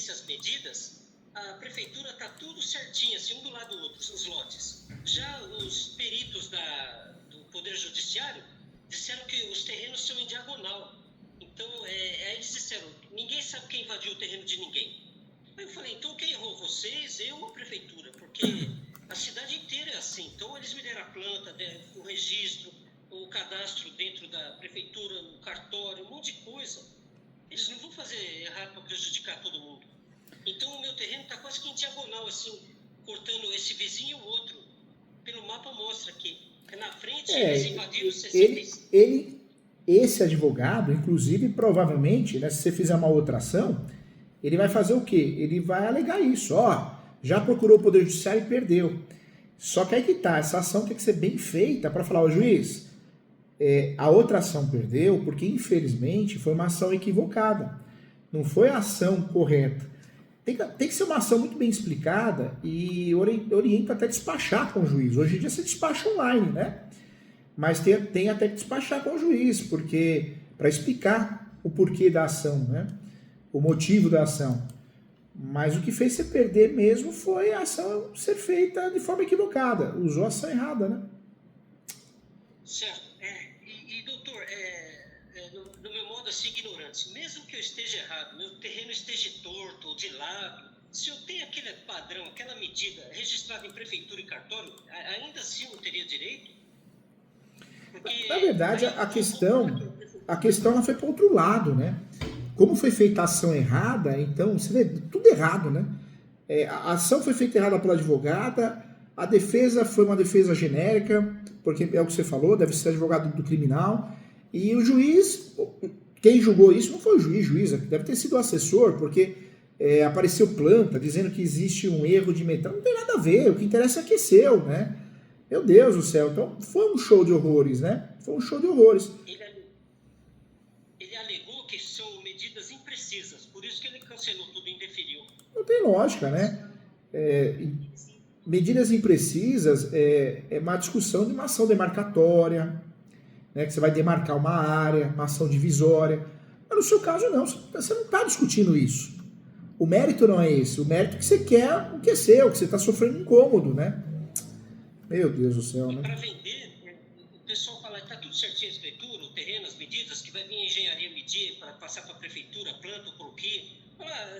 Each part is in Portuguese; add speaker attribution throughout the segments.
Speaker 1: visse as medidas, a prefeitura está tudo certinho, assim, um do lado do outro, os lotes. Já os peritos do Poder Judiciário disseram que os terrenos são em diagonal. Então, aí eles disseram, ninguém sabe quem invadiu o terreno de ninguém. Aí eu falei, então quem errou, vocês, eu ou a prefeitura? Porque a cidade inteira é assim. Então, eles me deram a planta, o registro, o cadastro dentro da prefeitura, o cartório, um monte de coisa. Eles não vão fazer errado para prejudicar todo mundo. Então, o meu terreno está quase que em diagonal, assim, cortando esse vizinho e o outro. Pelo mapa mostra que na frente eles invadiram 65.
Speaker 2: Esse advogado, inclusive, provavelmente, né, se você fizer uma outra ação, ele vai fazer o quê? Ele vai alegar isso. Já procurou o Poder Judiciário e perdeu. Só que aí que tá, essa ação tem que ser bem feita para falar, juiz, a outra ação perdeu porque, infelizmente, foi uma ação equivocada. Não foi a ação correta. Tem que ser uma ação muito bem explicada e orienta até despachar com o juiz. Hoje em dia você despacha online, né? Mas tem até que despachar com o juiz, porque para explicar o porquê da ação, né? O motivo da ação. Mas o que fez você perder mesmo foi a ação ser feita de forma equivocada. Usou a ação errada, né?
Speaker 1: Certo. Doutor, no meu modo assim, ignorante, mesmo que eu esteja errado, meu terreno esteja torto ou de lado, se eu tenho aquele padrão, aquela medida registrada em prefeitura e cartório, ainda assim eu não teria direito?
Speaker 2: Porque, na verdade, a questão ela foi para o outro lado, né? Como foi feita a ação errada, então, você vê, tudo errado, né? A ação foi feita errada pela advogada, a defesa foi uma defesa genérica, porque é o que você falou, deve ser advogado do criminal, e o juiz, quem julgou isso não foi o juiz, deve ter sido o assessor, porque apareceu planta dizendo que existe um erro de metal, não tem nada a ver, o que interessa é que é seu, né? Meu Deus do céu, então foi um show de horrores, né? Foi um show de horrores.
Speaker 1: Ele alegou que são medidas imprecisas, por isso que ele cancelou tudo e indeferiu.
Speaker 2: Não tem lógica, né? Medidas imprecisas é uma discussão de uma ação demarcatória, né? Que você vai demarcar uma área, uma ação divisória. Mas no seu caso não, você não está discutindo isso. O mérito não é esse, o mérito é que você quer o que é seu, que você está sofrendo incômodo, né? Meu Deus do céu, né?
Speaker 1: Para vender, o pessoal fala que está tudo certinho a escritura, o terreno, as medidas, que vai vir a engenharia medir para passar para a prefeitura, a planta, o croquis.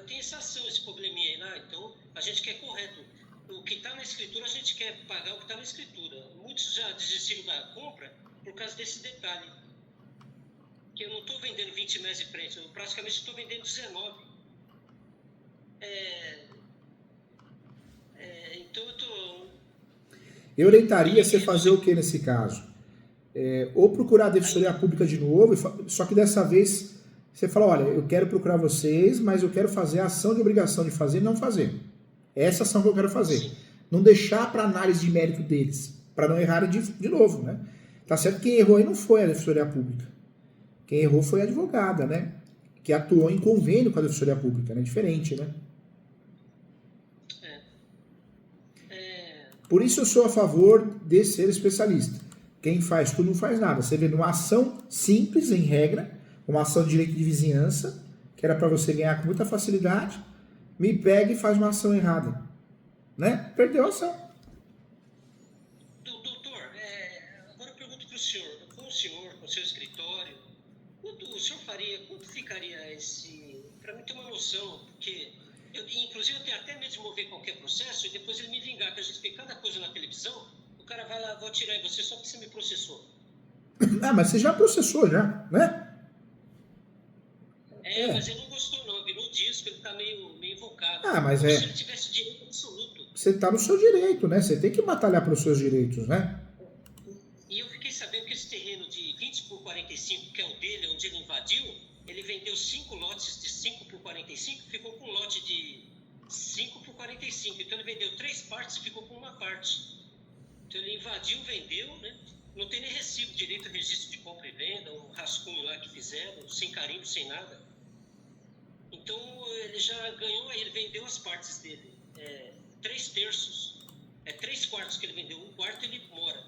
Speaker 1: Tem essa ação, esse probleminha aí lá, então a gente quer correto. O que está na escritura, a gente quer pagar o que está na escritura. Muitos já desistiram da compra por causa desse detalhe. Que eu não estou vendendo 20 metros de frente, eu praticamente estou vendendo 19. Então eu estou...
Speaker 2: Eu orientaria você fazer o que nesse caso? Ou procurar a Defensoria Pública de novo, só que dessa vez você fala, olha, eu quero procurar vocês, mas eu quero fazer a ação de obrigação de fazer e não fazer. É essa ação que eu quero fazer. Sim. Não deixar para análise de mérito deles, para não errarem de novo, né? Tá certo que quem errou aí não foi a Defensoria Pública. Quem errou foi a advogada, né? Que atuou em convênio com a Defensoria Pública, né? Diferente, né? Por isso eu sou a favor de ser especialista. Quem faz tudo não faz nada. Você vê numa ação simples, em regra, uma ação de direito de vizinhança, que era para você ganhar com muita facilidade, me pega e faz uma ação errada. Né? Perdeu a ação.
Speaker 1: Doutor, agora eu pergunto para o senhor, com o seu escritório, quanto ficaria esse, para mim ter uma noção, porque inclusive eu tenho até medo de mover qualquer processo e depois ele me vingar, que a gente vê cada coisa na televisão, o cara vai lá, vou atirar em você só porque você me processou.
Speaker 2: Mas você já processou já, né?
Speaker 1: Mas ele não gostou não, virou disco, ele tá meio invocado.
Speaker 2: Mas
Speaker 1: como se ele tivesse direito absoluto.
Speaker 2: Você tá no seu direito, né? Você tem que batalhar pelos seus direitos, né?
Speaker 1: E eu fiquei sabendo que esse terreno de 20 por 45, que é o dele, onde ele invadiu, ele vendeu 5 lotes de 5 por 45, ficou com um lote de 5 por 45. Então ele vendeu 3 partes e ficou com uma parte. Então ele invadiu, vendeu, né? Não tem nem recibo, direito a registro de compra e venda, um rascunho lá que fizeram, sem carimbo, sem nada. Então ele já ganhou, ele vendeu as partes dele. 3/3. 3/4 que ele vendeu, 1/4 ele mora.